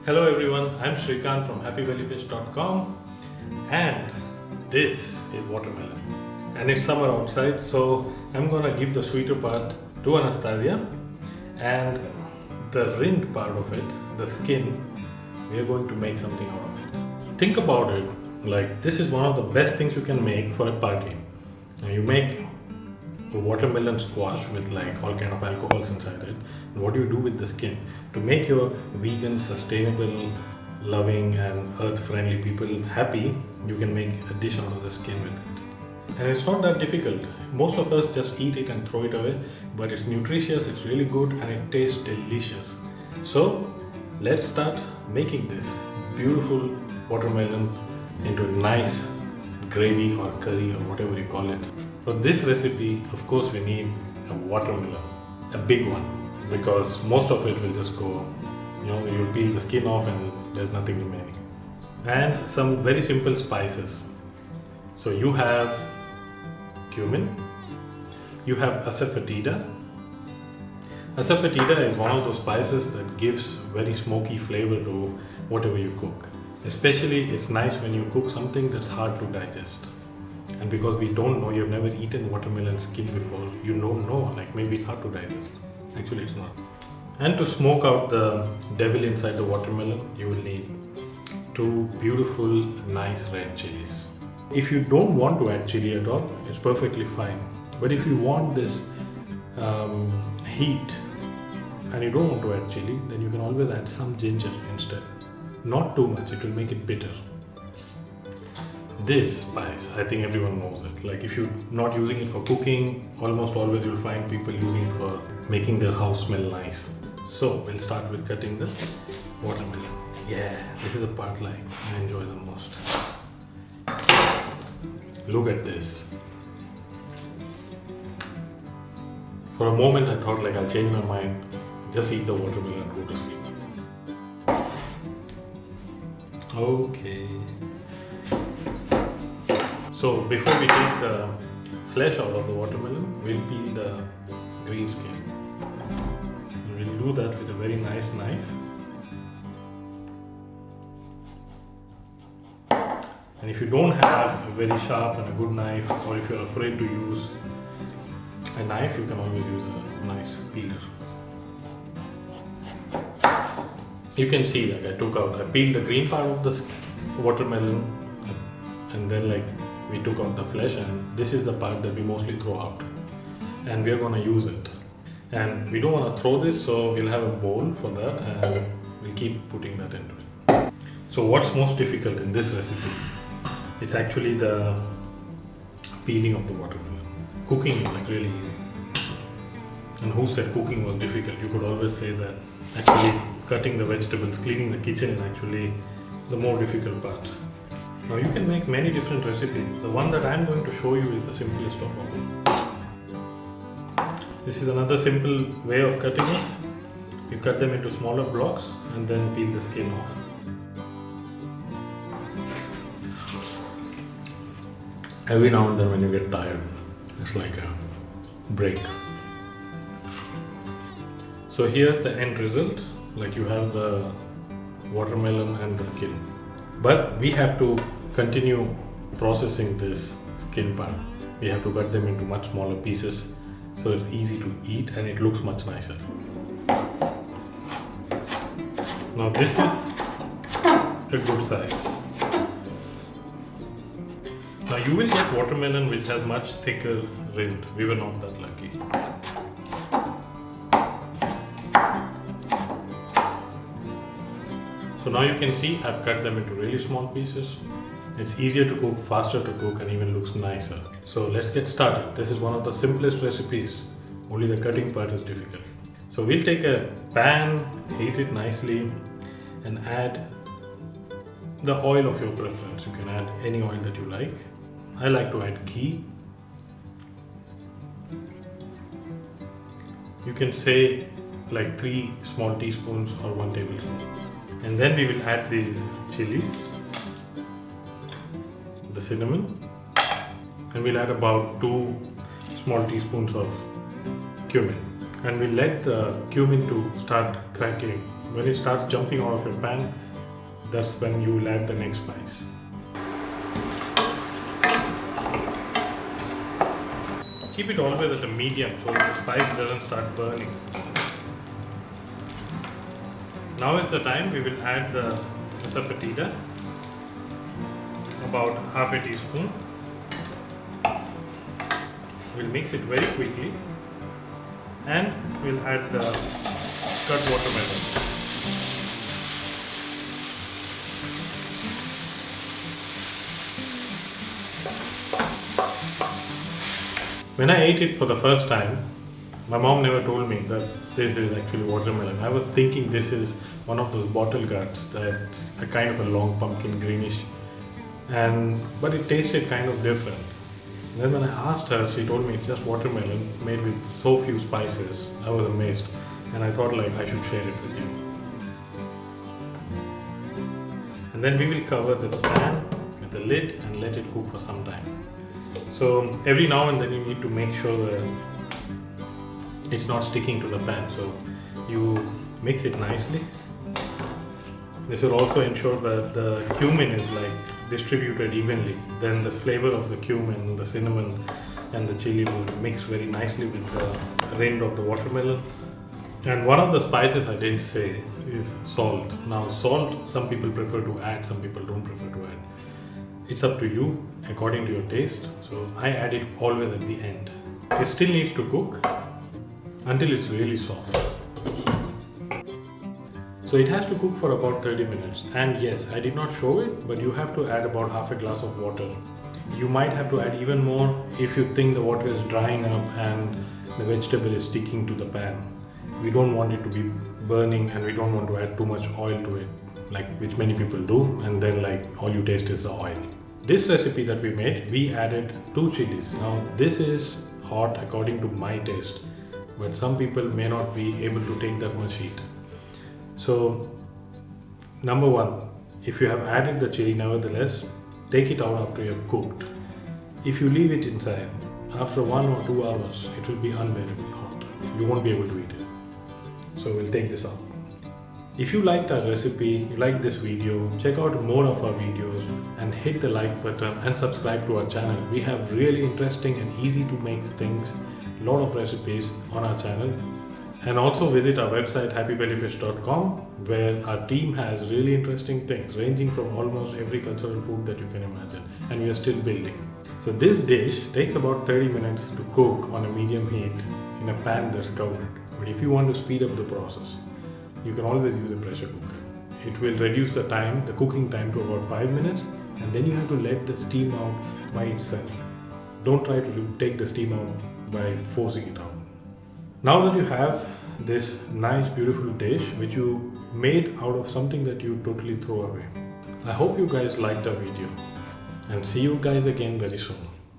Hello everyone, I'm Shrikant from happyvalleyfish.com and this is watermelon. And it's summer outside, so I'm gonna give the sweeter part to Anastasia, and the rind part of it, the skin, we are going to make something out of it. Think about it, like this is one of the best things you can make for a party. Now you make a watermelon squash with like all kind of alcohols inside it. And what do you do with the skin? To make your vegan, sustainable, loving and earth-friendly people happy, you can make a dish out of the skin with it. And it's not that difficult. Most of us just eat it and throw it away, but it's nutritious, it's really good and it tastes delicious. So let's start making this beautiful watermelon into a nice gravy or curry or whatever you call it. For this recipe, of course, we need a watermelon, a big one, because most of it will just go, you'll peel the skin off and there's nothing remaining. And some very simple spices. So you have cumin, you have asafoetida. Asafoetida is one of those spices that gives very smoky flavor to whatever you cook. Especially it's nice when you cook something that's hard to digest. And because we don't know, you've never eaten watermelon skin before, you don't know, like maybe it's hard to digest. Actually it's not. And to smoke out the devil inside the watermelon, you will need 2 beautiful, nice red chilies. If you don't want to add chili at all, it's perfectly fine. But if you want this heat and you don't want to add chili, then you can always add some ginger instead. Not too much, it will make it bitter. This spice, I think everyone knows it. Like if you're not using it for cooking, almost always you'll find people using it for making their house smell nice. So we'll start with cutting the watermelon. Yeah, this is the part like I enjoy the most. Look at this. For a moment I thought like I'll change my mind, just eat the watermelon and go to sleep. Okay. So before we take the flesh out of the watermelon, we'll peel the green skin. We'll do that with a very nice knife. And if you don't have a very sharp and a good knife, or if you're afraid to use a knife, you can always use a nice peeler. You can see like I peeled the green part of the watermelon, and then like we took out the flesh, and this is the part that we mostly throw out. And we are going to use it. And we don't want to throw this, so we'll have a bowl for that and we'll keep putting that into it. So what's most difficult in this recipe? It's actually the peeling of the watermelon. Cooking is like really easy. And who said cooking was difficult? You could always say that actually cutting the vegetables, cleaning the kitchen is actually the more difficult part. Now you can make many different recipes. The one that I'm going to show you is the simplest of all. This is another simple way of cutting it. You cut them into smaller blocks and then peel the skin off. Every now and then when you get tired, it's like a break. So here's the end result. Like you have the watermelon and the skin. But we have to continue processing this skin part. We have to cut them into much smaller pieces so it's easy to eat and it looks much nicer. Now this is a good size. Now you will get watermelon which has much thicker rind. We were not that lucky. So now you can see I've cut them into really small pieces. It's easier to cook, faster to cook, and even looks nicer. So let's get started. This is one of the simplest recipes. Only the cutting part is difficult. So we'll take a pan, heat it nicely, and add the oil of your preference. You can add any oil that you like. I like to add ghee. You can say like 3 small teaspoons or 1 tablespoon. And then we will add these chilies, the cinnamon, and we'll add about 2 small teaspoons of cumin. And we'll let the cumin to start crackling when it starts jumping out of your pan, that's when you will add the next spice. Keep it always at a medium so the spice doesn't start burning. Now is the time we will add the sapatida, about half a teaspoon. We'll mix it very quickly and we'll add the cut watermelon. When I ate it for the first time, my mom never told me that this is actually watermelon. I was thinking this is one of those bottle gourds that's a kind of a long pumpkin greenish, but it tasted kind of different. Then when I asked her, she told me it's just watermelon made with so few spices. I was amazed and I thought like I should share it with you. And then we will cover this pan with the lid and let it cook for some time. So every now and then you need to make sure that it's not sticking to the pan. So you mix it nicely. This will also ensure that the cumin is like distributed evenly. Then the flavor of the cumin, the cinnamon and the chili will mix very nicely with the rind of the watermelon. And one of the spices I didn't say is salt. Now salt, some people prefer to add, some people don't prefer to add. It's up to you according to your taste. So I add it always at the end. It still needs to cook until it's really soft. So it has to cook for about 30 minutes. And yes, I did not show it, but you have to add about half a glass of water. You might have to add even more if you think the water is drying up and the vegetable is sticking to the pan. We don't want it to be burning and we don't want to add too much oil to it, like which many people do, and then like all you taste is the oil. This recipe that we made, we added 2 chilies. Now this is hot according to my taste, but some people may not be able to take that much heat. So number one, if you have added the chili, nevertheless, take it out after you have cooked. If you leave it inside, after 1 or 2 hours, it will be unbearably hot. You won't be able to eat it. So we'll take this out. If you liked our recipe, you liked this video, check out more of our videos and hit the like button and subscribe to our channel. We have really interesting and easy to make things, a lot of recipes on our channel. And also visit our website happybellyfish.com, where our team has really interesting things ranging from almost every cultural food that you can imagine, and we are still building. So this dish takes about 30 minutes to cook on a medium heat in a pan that's covered. But if you want to speed up the process, you can always use a pressure cooker. It will reduce the time, the cooking time, to about 5 minutes, and then you have to let the steam out by itself. Don't try to take the steam out by forcing it out. Now that you have this nice beautiful dish which you made out of something that you totally throw away, I hope you guys liked our video and see you guys again very soon.